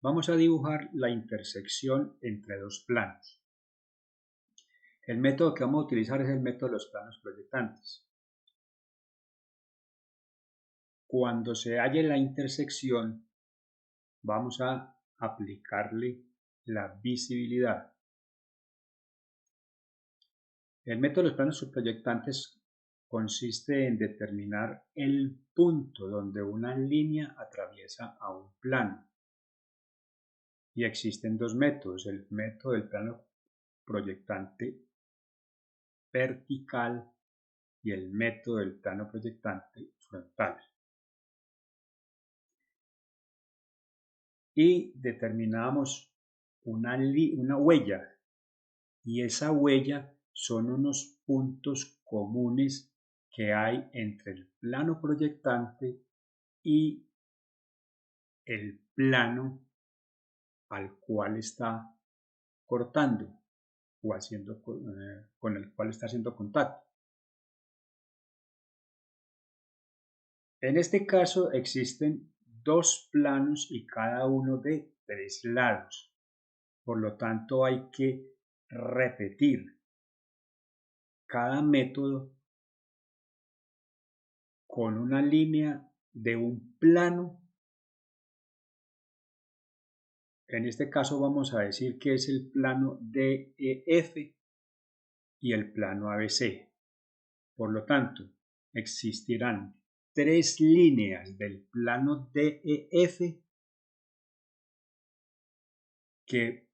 Vamos a dibujar la intersección entre dos planos. El método que vamos a utilizar es el método de los planos proyectantes. Cuando se halle la intersección, vamos a aplicarle la visibilidad. El método de los planos subproyectantes consiste en determinar el punto donde una línea atraviesa a un plano. Y existen dos métodos, el método del plano proyectante vertical y el método del plano proyectante frontal. Y determinamos una huella, y esa huella son unos puntos comunes que hay entre el plano proyectante y el plano al cual está cortando o haciendo con el cual está haciendo contacto. En este caso existen dos planos y cada uno de 3 lados. Por lo tanto, hay que repetir cada método con una línea de un plano. En este caso vamos a decir que es el plano DEF y el plano ABC. Por lo tanto, existirán 3 líneas del plano DEF que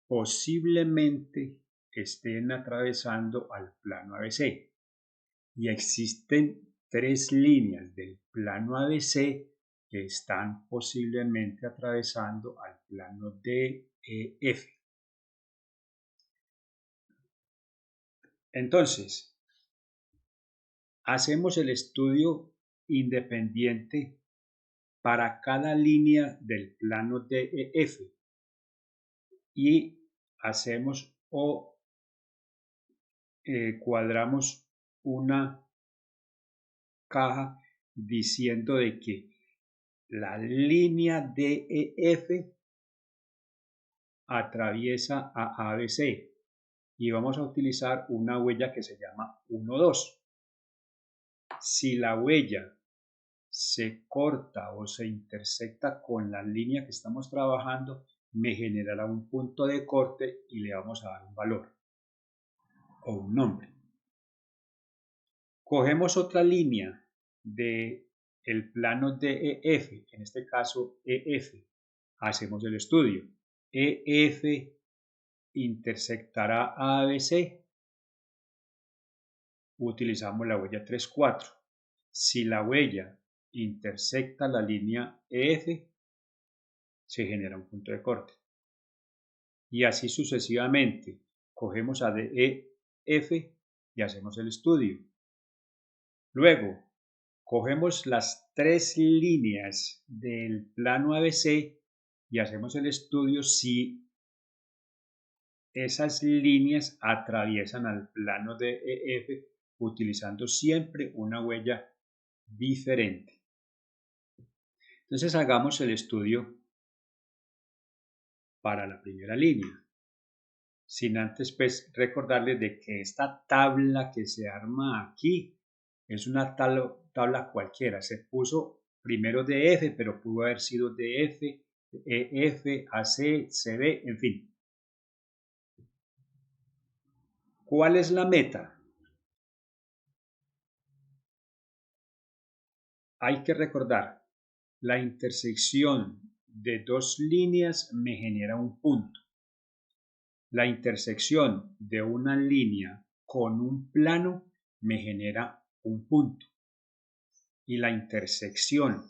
posiblemente estén atravesando al plano ABC, y existen 3 líneas del plano ABC que están posiblemente atravesando al plano DEF. Entonces, hacemos el estudio independiente para cada línea del plano DEF y hacemos cuadramos una caja diciendo de que la línea DEF atraviesa a ABC y vamos a utilizar una huella que se llama 1, 2. Si la huella se corta o se intersecta con la línea que estamos trabajando, me generará un punto de corte y le vamos a dar un valor o un nombre. Cogemos otra línea del plano DEF, en este caso EF, hacemos el estudio. EF intersectará a ABC, utilizamos la huella 3, 4. Si la huella intersecta la línea EF, se genera un punto de corte. Y así sucesivamente, cogemos a DEF y hacemos el estudio. Luego, cogemos las 3 líneas del plano ABC y hacemos el estudio si esas líneas atraviesan al plano de EF utilizando siempre una huella diferente. Entonces hagamos el estudio para la primera línea. Sin antes pues recordarles de que esta tabla que se arma aquí es una tabla cualquiera. Se puso primero DF, pero pudo haber sido DF, EF, AC, CB, en fin. ¿Cuál es la meta? Hay que recordar, la intersección de dos líneas me genera un punto. La intersección de una línea con un plano me genera un punto. Y la intersección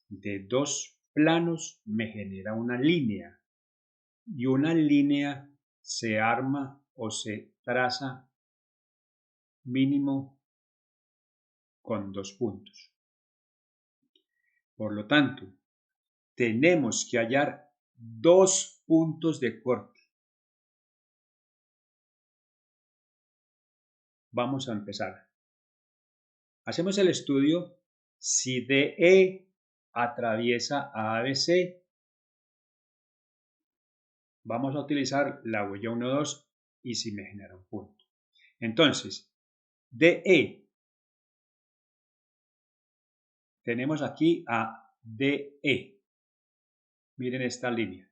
de dos planos me genera una línea. Y una línea se arma o se traza mínimo con 2 puntos. Por lo tanto, tenemos que hallar 2 puntos de corte. Vamos a empezar. Hacemos el estudio si DE atraviesa a ABC vamos a utilizar la huella 1, 2 y si me genera un punto. Entonces, DE, tenemos aquí a DE. Miren esta línea.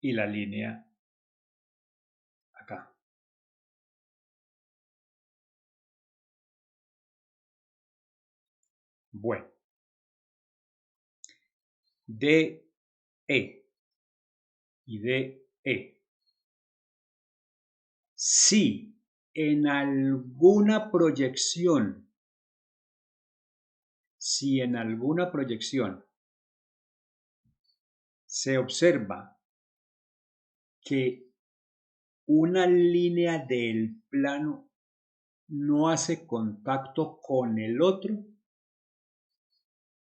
Y la línea acá. Bueno. DE y DE. Si en alguna proyección se observa que una línea del plano no hace contacto con el otro,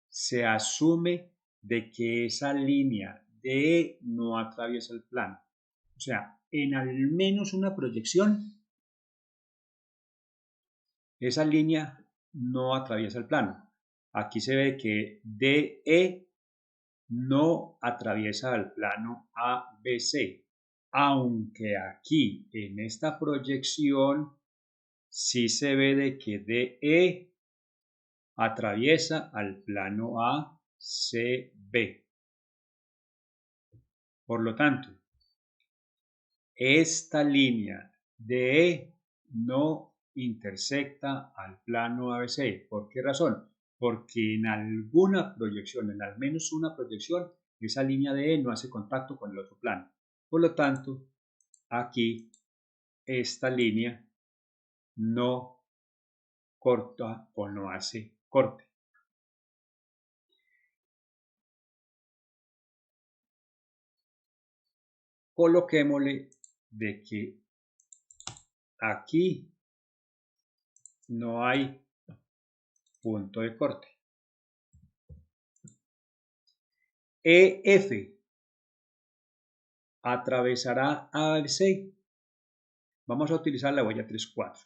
se asume de que esa línea DE no atraviesa el plano. O sea, en al menos una proyección, esa línea no atraviesa el plano. Aquí se ve que DE no atraviesa el plano ABC, aunque aquí en esta proyección sí se ve de que DE atraviesa al plano ACB. Por lo tanto, esta línea DE no intersecta al plano ABC. ¿Por qué razón? Porque en alguna proyección, en al menos una proyección, esa línea DE no hace contacto con el otro plano. Por lo tanto, aquí esta línea no corta o no hace corte. Coloquémosle de que aquí no hay punto de corte. EF atravesará ABC. Vamos a utilizar la huella 3, 4.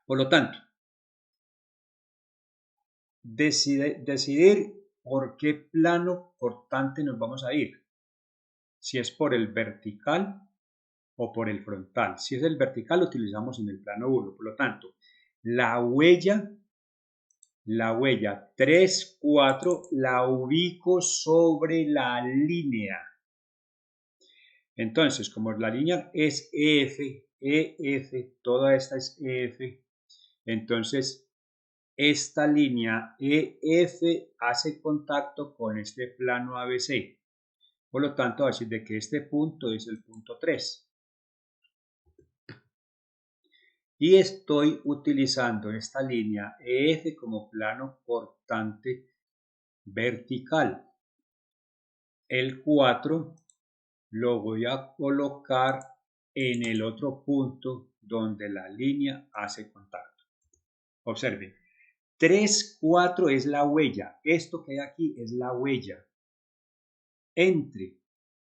Por lo tanto, decidir por qué plano cortante nos vamos a ir. Si es por el vertical o por el frontal. Si es el vertical, lo utilizamos en el plano 1. Por lo tanto, la huella 3, 4 la ubico sobre la línea. Entonces, como la línea es EF, toda esta es EF, entonces esta línea EF hace contacto con este plano ABC. Por lo tanto, va a decir de que este punto es el punto 3. Y estoy utilizando esta línea EF como plano cortante vertical. El 4 lo voy a colocar en el otro punto donde la línea hace contacto. Observen, 3, 4 es la huella. Esto que hay aquí es la huella entre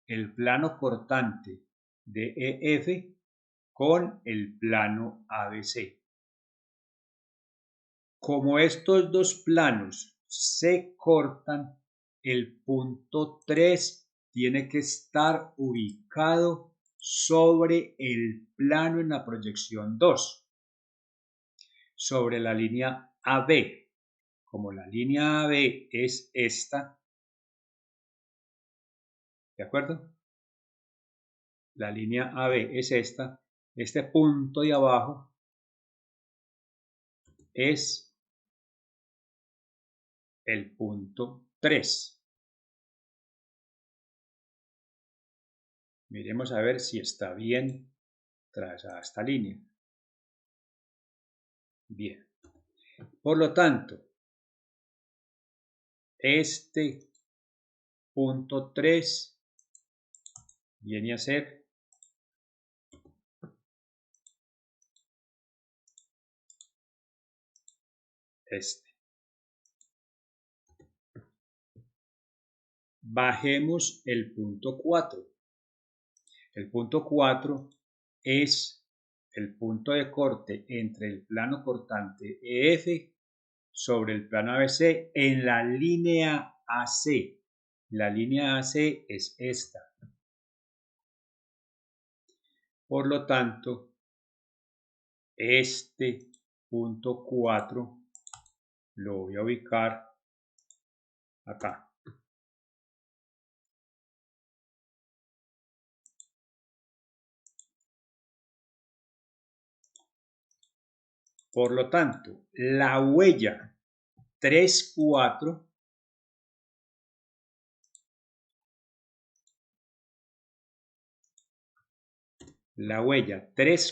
el plano cortante de EF con el plano ABC. Como estos dos planos se cortan, el punto 3 tiene que estar ubicado sobre el plano en la proyección 2, sobre la línea AB. Como la línea AB es esta, ¿de acuerdo? La línea AB es esta, este punto de abajo es el punto 3. Miremos a ver si está bien trazada esta línea. Bien. Por lo tanto, este punto 3 viene a ser este. Bajemos el punto 4. El punto 4 es el punto de corte entre el plano cortante EF sobre el plano ABC en la línea AC. La línea AC es esta. Por lo tanto, este punto 4 lo voy a ubicar acá. Por lo tanto, la huella 3,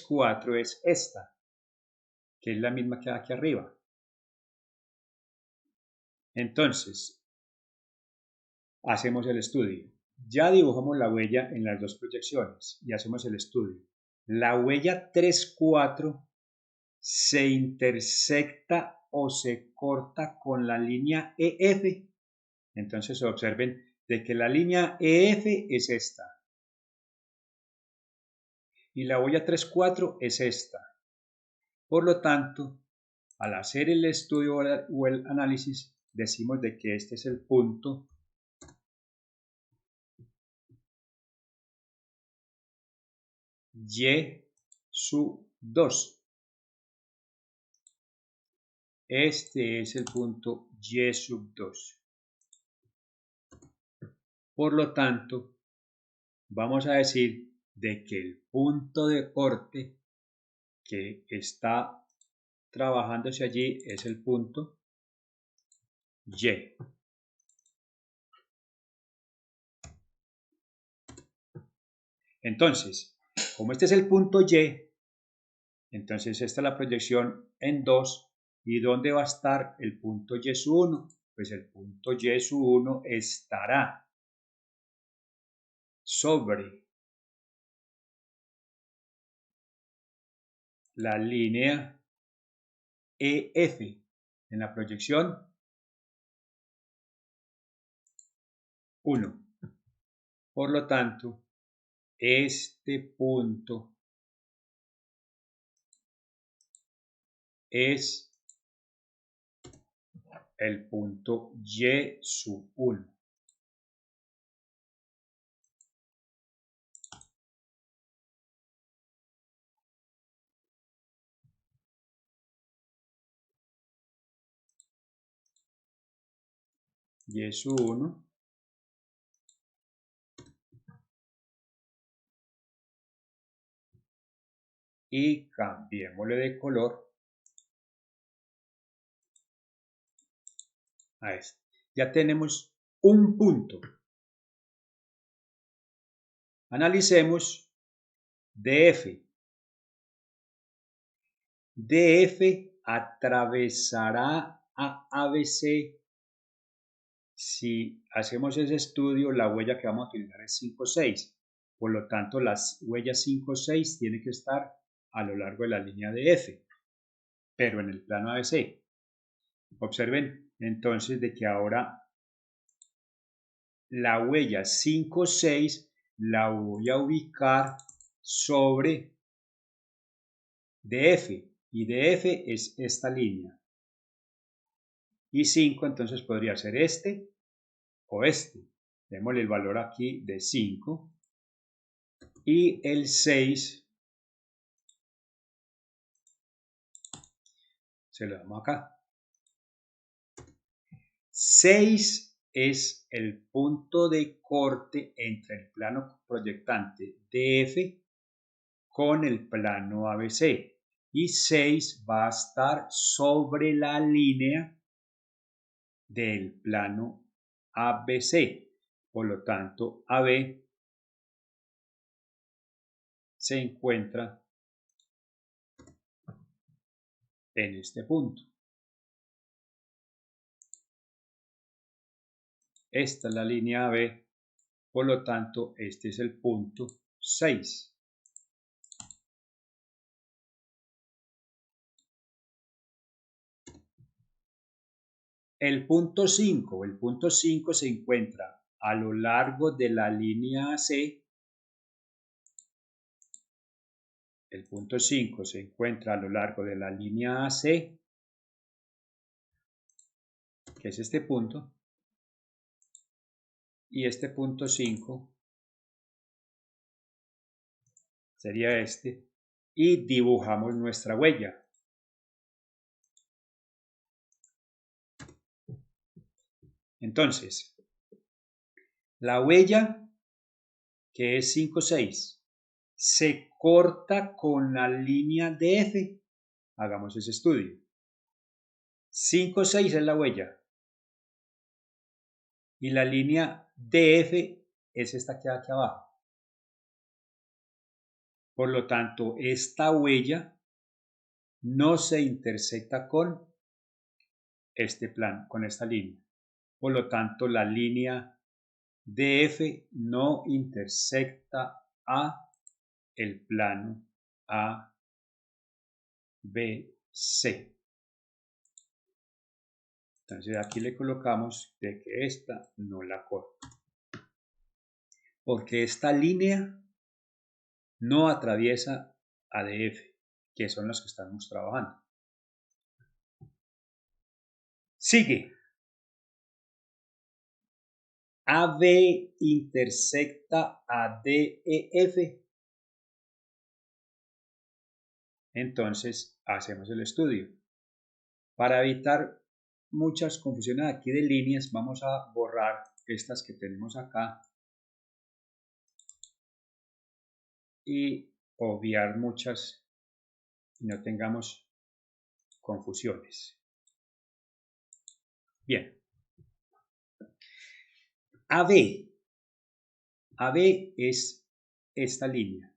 4 es esta, que es la misma que aquí arriba. Entonces, hacemos el estudio. Ya dibujamos la huella en las dos proyecciones y hacemos el estudio. La huella 3, 4 se intersecta o se corta con la línea EF. Entonces observen de que la línea EF es esta y la huella 3, 4 es esta. Por lo tanto, al hacer el estudio o el análisis, decimos de que este es el punto Y sub 2. Este es el punto Y sub 2. Por lo tanto, vamos a decir de que el punto de corte que está trabajándose allí es el punto Y. Entonces, como este es el punto Y, entonces esta es la proyección en 2. ¿Y dónde va a estar el punto Y sub 1? Pues el punto Y sub 1 estará sobre la línea EF en la proyección 1. Por lo tanto, este punto es el punto Y sub 1. Y sub 1 y cambiémosle de color a este. Ya tenemos un punto. Analicemos DF. DF atravesará a ABC. Si hacemos ese estudio, la huella que vamos a utilizar es 5, 6. Por lo tanto, las huellas 5, 6 tienen que estar a lo largo de la línea de F, pero en el plano ABC. Observen entonces de que ahora la huella 5, 6 la voy a ubicar sobre DF, y DF es esta línea. Y 5 entonces podría ser este o este. Démosle el valor aquí de 5. Y el 6 se lo damos acá. 6 es el punto de corte entre el plano proyectante DF con el plano ABC. Y 6 va a estar sobre la línea del plano ABC. Por lo tanto, AB se encuentra en este punto. Esta es la línea AB, por lo tanto, este es el punto 6. El punto 5 se encuentra a lo largo de la línea AC. El punto 5 se encuentra a lo largo de la línea AC, que es este punto. y este punto 5 sería este, y dibujamos nuestra huella. Entonces, la huella, que es 5, 6, se corta con la línea DF. Hagamos ese estudio. 5, 6 es la huella. Y la línea DF es esta que hay aquí abajo. Por lo tanto, esta huella no se intersecta con este plano, con esta línea. Por lo tanto, la línea DF no intersecta a el plano ABC. Entonces aquí le colocamos de que esta no la corta. Porque esta línea no atraviesa ADF, que son los que estamos trabajando. Sigue. AB intersecta a DEF. Entonces hacemos el estudio. Para evitar muchas confusiones aquí de líneas, vamos a borrar estas que tenemos acá y obviar muchas y no tengamos confusiones. Bien. AB es esta línea.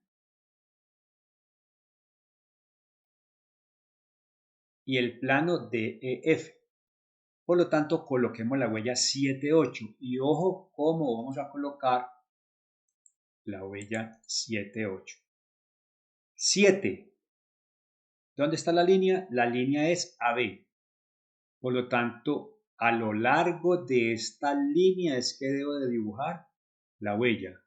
Y el plano DEF. Por lo tanto, coloquemos la huella 7, 8. Y ojo cómo vamos a colocar la huella 7, 8. 7. ¿Dónde está la línea? La línea es AB. Por lo tanto, a lo largo de esta línea es que debo de dibujar la huella.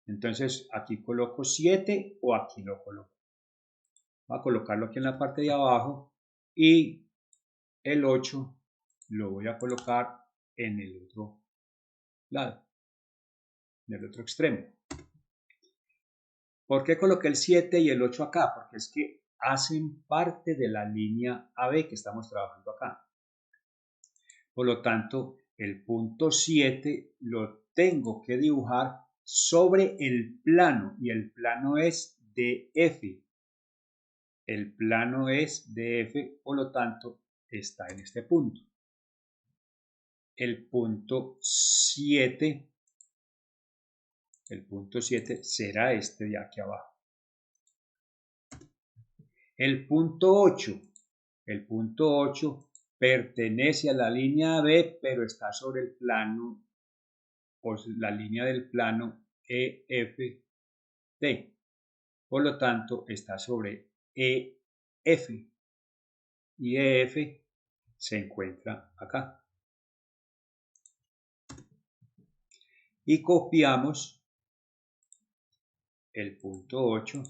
Entonces, aquí coloco 7 o aquí lo coloco. Voy a colocarlo aquí en la parte de abajo y el 8 lo voy a colocar en el otro lado, en el otro extremo. ¿Por qué coloqué el 7 y el 8 acá? Porque es que hacen parte de la línea AB que estamos trabajando acá. Por lo tanto, el punto 7 lo tengo que dibujar sobre el plano y el plano es DF. El plano es DF, por lo tanto, está en este punto. El punto 7 será este de aquí abajo. El punto 8 pertenece a la línea B, pero está sobre el plano, o la línea del plano EFT. Por lo tanto, está sobre EF. Y EF se encuentra acá. Y copiamos el punto 8,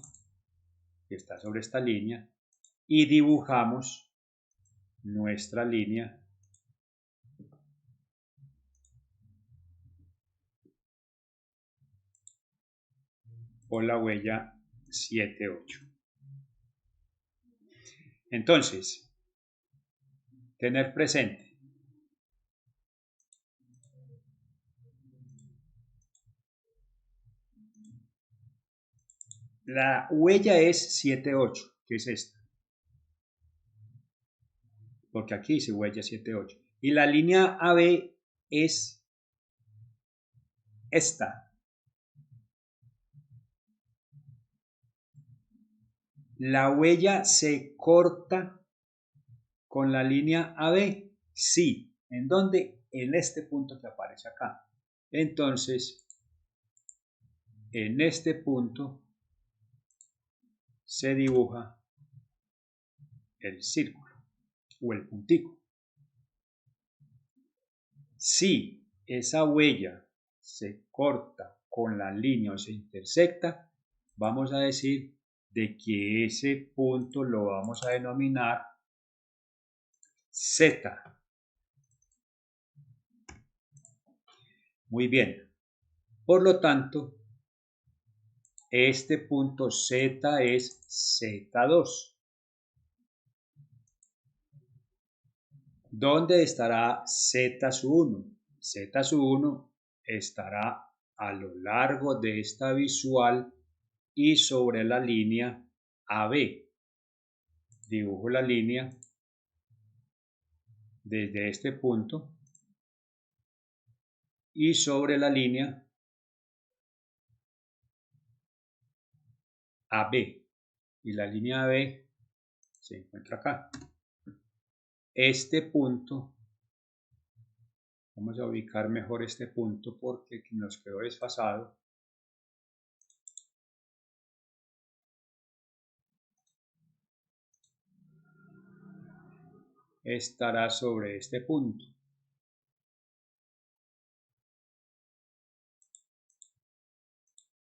que está sobre esta línea, y dibujamos nuestra línea por la huella 7, 8. Entonces, tener presente. La huella es 7, 8, que es esta. Porque aquí dice huella 7, 8. Y la línea AB es esta. ¿La huella se corta con la línea AB? Sí. ¿En dónde? En este punto que aparece acá. Entonces, en este punto se dibuja el círculo o el puntico. Si esa huella se corta con la línea o se intersecta, vamos a decir de que ese punto lo vamos a denominar Z. Muy bien. Por lo tanto, este punto Z es Z2. ¿Dónde estará Z sub 1? Z sub 1 estará a lo largo de esta visual y sobre la línea AB. Dibujo la línea desde este punto y sobre la línea AB. Y la línea AB se encuentra acá. Este punto, vamos a ubicar mejor este punto porque nos quedó desfasado. Estará sobre este punto.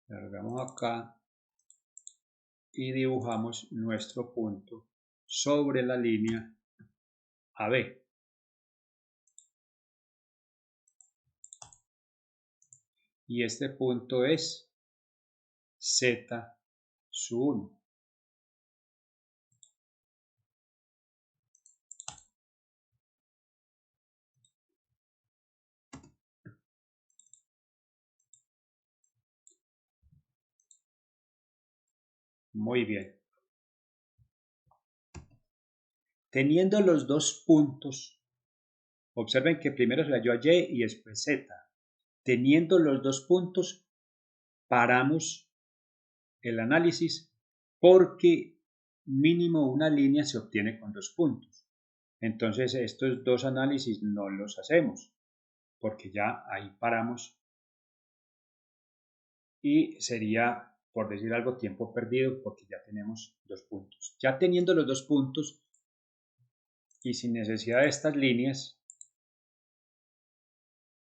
Largamos acá y dibujamos nuestro punto sobre la línea AB. Y este punto es Z sub 1. Muy bien. Teniendo los dos puntos, observen que primero se halló Y y después Z. Teniendo los dos puntos, paramos el análisis porque mínimo una línea se obtiene con dos puntos. Entonces estos dos análisis no los hacemos porque ya ahí paramos y sería, por decir algo, tiempo perdido porque ya tenemos dos puntos. Ya teniendo los dos puntos y sin necesidad de estas líneas,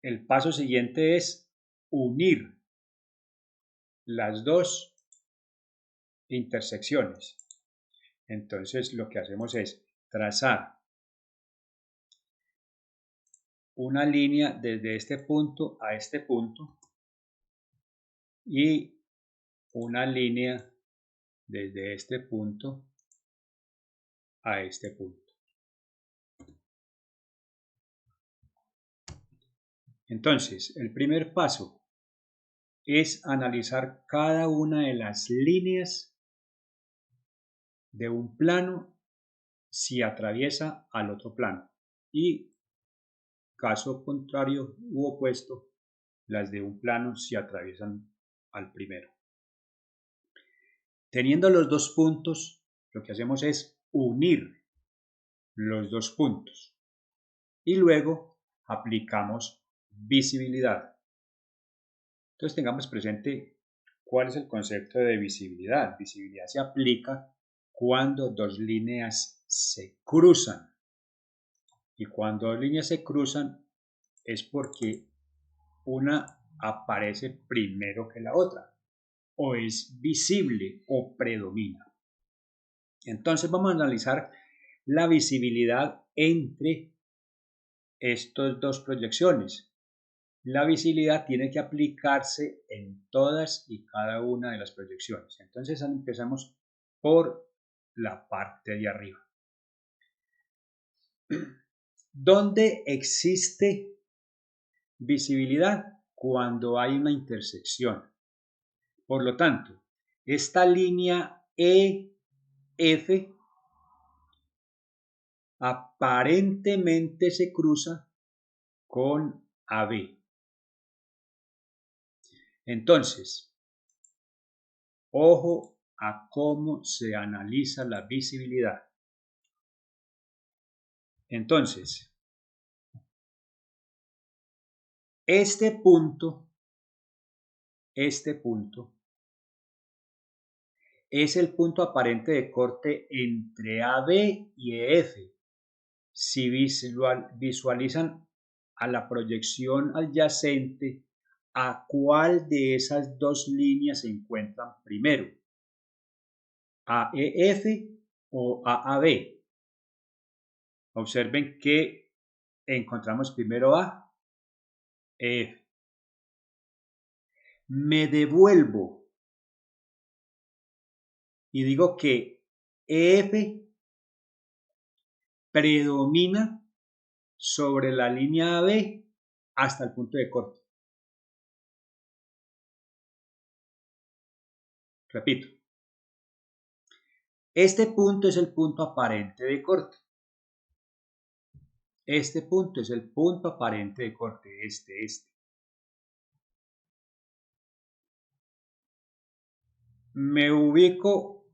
el paso siguiente es unir las dos intersecciones. Entonces lo que hacemos es trazar una línea desde este punto a este punto y una línea desde este punto a este punto. Entonces, el primer paso es analizar cada una de las líneas de un plano si atraviesa al otro plano y, caso contrario u opuesto, las de un plano si atraviesan al primero. Teniendo los dos puntos, lo que hacemos es unir los dos puntos y luego aplicamos visibilidad. Entonces tengamos presente cuál es el concepto de visibilidad. Visibilidad se aplica cuando dos líneas se cruzan. Y cuando dos líneas se cruzan es porque una aparece primero que la otra, o es visible o predomina. Entonces vamos a analizar la visibilidad entre estas dos proyecciones. La visibilidad tiene que aplicarse en todas y cada una de las proyecciones. Entonces empezamos por la parte de arriba. ¿Dónde existe visibilidad? Cuando hay una intersección. Por lo tanto, esta línea EF aparentemente se cruza con AB. Entonces, ojo a cómo se analiza la visibilidad. Entonces, este punto es el punto aparente de corte entre AB y EF. Si visualizan a la proyección adyacente, ¿a cuál de esas dos líneas se encuentran primero? ¿A EF o a AB? Observen que encontramos primero a EF. Me devuelvo y digo que EF predomina sobre la línea AB hasta el punto de corte. Repito, este punto es el punto aparente de corte. Este punto es el punto aparente de corte, este. Me ubico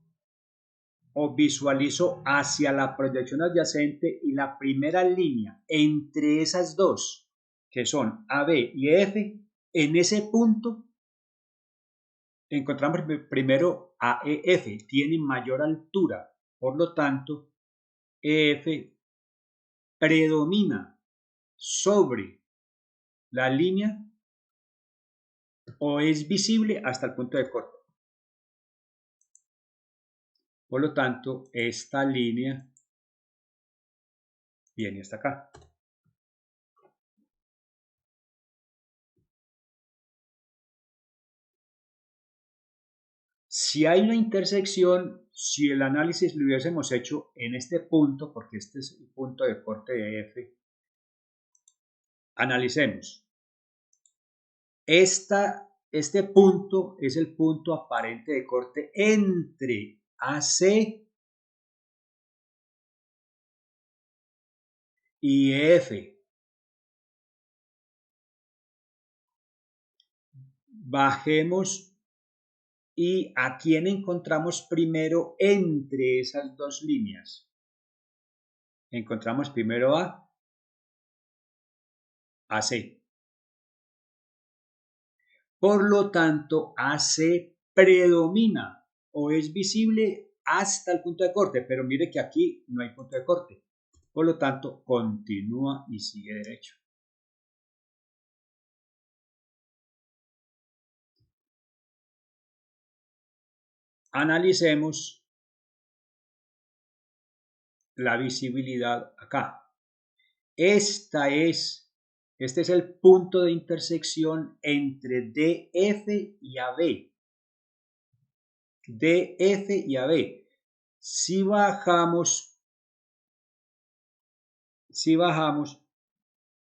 o visualizo hacia la proyección adyacente y la primera línea entre esas dos, que son AB y EF, en ese punto encontramos primero AEF, tiene mayor altura, por lo tanto, EF predomina sobre la línea o es visible hasta el punto de corte. Por lo tanto, esta línea viene hasta acá. Si hay una intersección, si el análisis lo hubiésemos hecho en este punto, porque este es el punto de corte de F, analicemos. Este punto es el punto aparente de corte entre AC y EF. Bajemos y ¿a quién encontramos primero entre esas dos líneas? Encontramos primero a AC. Por lo tanto, AC predomina o es visible hasta el punto de corte, pero mire que aquí no hay punto de corte. Por lo tanto, continúa y sigue derecho. Analicemos la visibilidad acá. Este es el punto de intersección entre DF y AB. DF y AB. Si bajamos,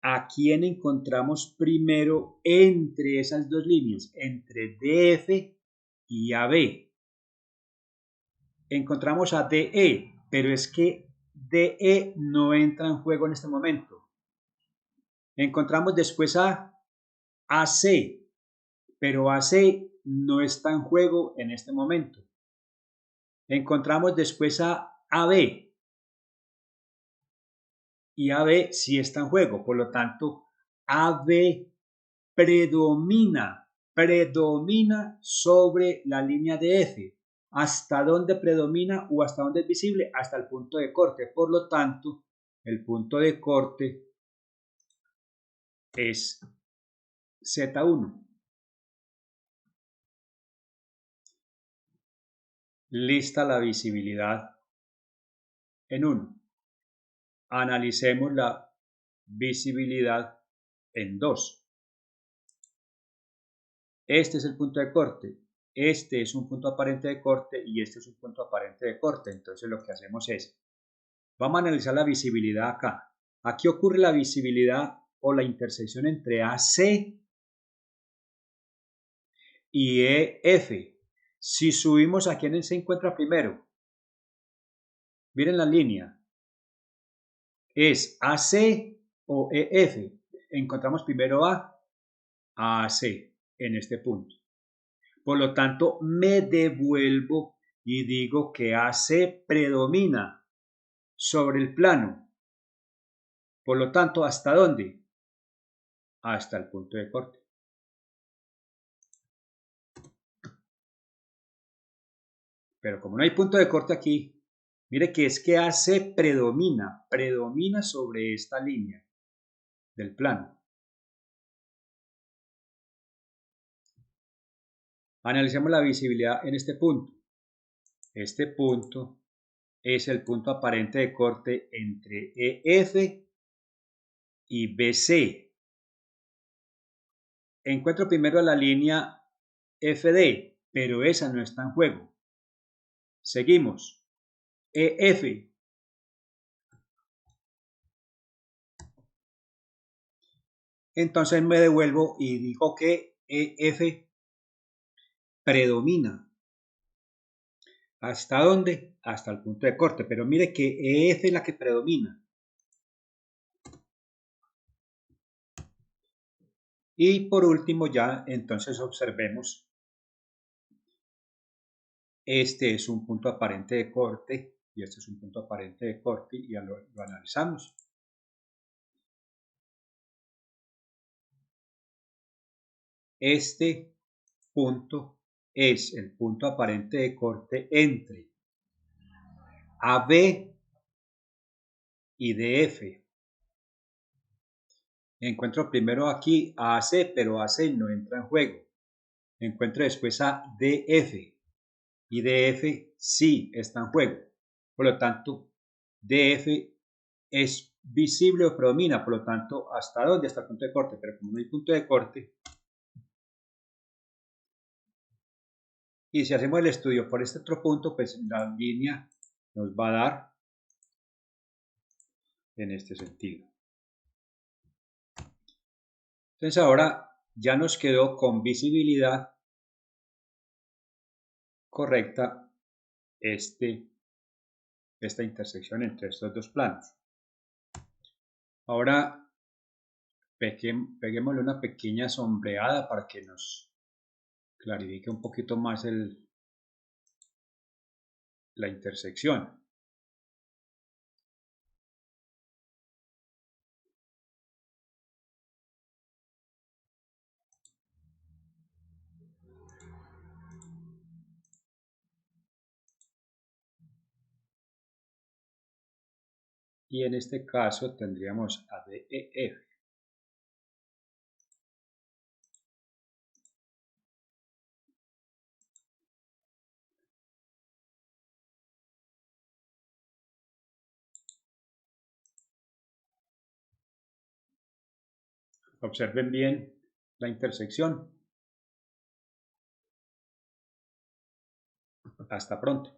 ¿a quién encontramos primero entre esas dos líneas? Entre DF y AB. Encontramos a DE, pero es que DE no entra en juego en este momento. Encontramos después a AC, pero AC no está en juego en este momento. Encontramos después a AB, y AB sí está en juego, por lo tanto, AB predomina sobre la línea de F. ¿Hasta dónde predomina o hasta dónde es visible? Hasta el punto de corte. Por lo tanto, el punto de corte es Z1. Lista la visibilidad en 1. Analicemos la visibilidad en 2. Este es el punto de corte. Este es un punto aparente de corte y este es un punto aparente de corte. Entonces lo que hacemos es, vamos a analizar la visibilidad acá. Aquí ocurre la visibilidad o la intersección entre AC y EF. Si subimos, ¿a quién se encuentra primero? Miren la línea. ¿Es AC o EF? Encontramos primero a AC en este punto. Por lo tanto, me devuelvo y digo que AC predomina sobre el plano. Por lo tanto, ¿hasta dónde? Hasta el punto de corte. Pero como no hay punto de corte aquí, mire que es que AC predomina sobre esta línea del plano. Analicemos la visibilidad en este punto. Este punto es el punto aparente de corte entre EF y BC. Encuentro primero la línea FD, pero esa no está en juego. Seguimos. EF. Entonces me devuelvo y digo que EF predomina. ¿Hasta dónde? Hasta el punto de corte. Pero mire que EF es la que predomina. Y por último ya, entonces observemos. Este es un punto aparente de corte y este es un punto aparente de corte y ya lo analizamos. Este punto es el punto aparente de corte entre AB y DF. Encuentro primero aquí a AC, pero AC no entra en juego. Encuentro después a DF y DF sí está en juego. Por lo tanto, DF es visible o predomina. Por lo tanto, ¿hasta dónde? Hasta el punto de corte. Pero como no hay punto de corte, y si hacemos el estudio por este otro punto, pues la línea nos va a dar en este sentido. Entonces ahora ya nos quedó con visibilidad correcta esta intersección entre estos dos planos. Ahora peguémosle una pequeña sombreada para que nos clarifique un poquito más la intersección. Y en este caso tendríamos a DEF. Observen bien la intersección. Hasta pronto.